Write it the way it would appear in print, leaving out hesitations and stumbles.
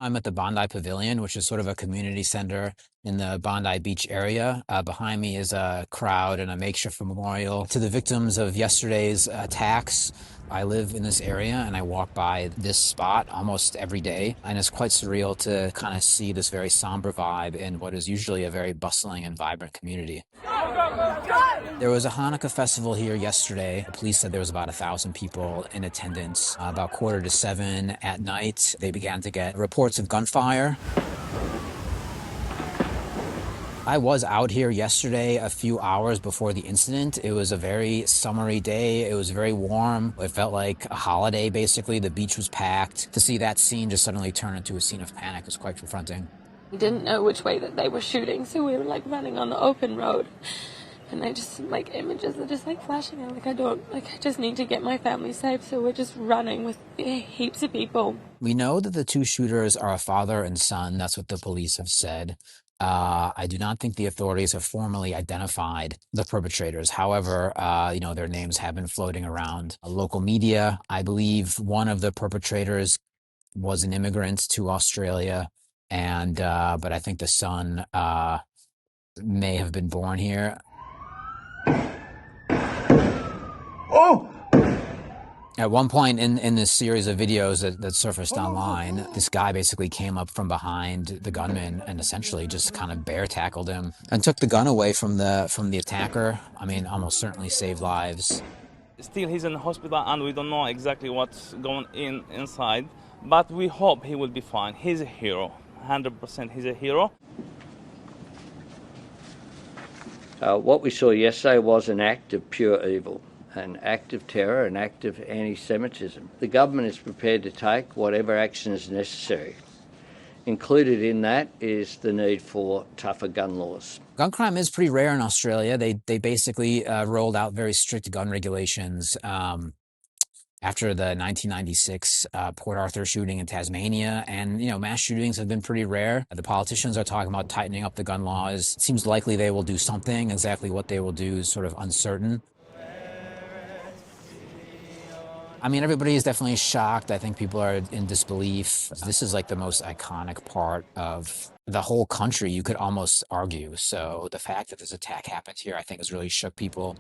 I'm at the Bondi Pavilion, which is sort of a community center in the Bondi Beach area. Behind me is a crowd and a makeshift memorial to the victims of yesterday's attacks. I live in this area and I walk by this spot almost every day, and it's quite surreal to kind of see this very somber vibe in what is usually a very bustling and vibrant community. There was a Hanukkah festival here yesterday. The police said there was about 1,000 people in attendance. About 6:45 at night, they began to get reports of gunfire. I was out here yesterday a few hours before the incident. It was a very summery day. It was very warm. It felt like a holiday, basically. The beach was packed. To see that scene just suddenly turn into a scene of panic was quite confronting. We didn't know which way that they were shooting, so we were like running on the open road. And I just, like, images are just like flashing out. I just need to get my family safe, so we're just running with heaps of people. We know that the two shooters are a father and son. That's what the police have said. I do not think the authorities have formally identified the perpetrators. However, their names have been floating around local media. I believe one of the perpetrators was an immigrant to Australia, but I think the son may have been born here. Oh! At one point in this series of videos that surfaced online, this guy basically came up from behind the gunman and essentially just kind of bear tackled him and took the gun away from the attacker. I mean, almost certainly saved lives. Still, he's in the hospital and we don't know exactly what's going inside, but we hope he will be fine. He's a hero, 100% he's a hero. What we saw yesterday was an act of pure evil, an act of terror, an act of anti-Semitism. The government is prepared to take whatever action is necessary. Included in that is the need for tougher gun laws. Gun crime is pretty rare in Australia. They basically rolled out very strict gun regulations after the 1996 Port Arthur shooting in Tasmania. And, mass shootings have been pretty rare. The politicians are talking about tightening up the gun laws. It seems likely they will do something. Exactly what they will do is sort of uncertain. I mean, everybody is definitely shocked. I think people are in disbelief. This is like the most iconic part of the whole country, you could almost argue. So the fact that this attack happened here, I think, has really shook people.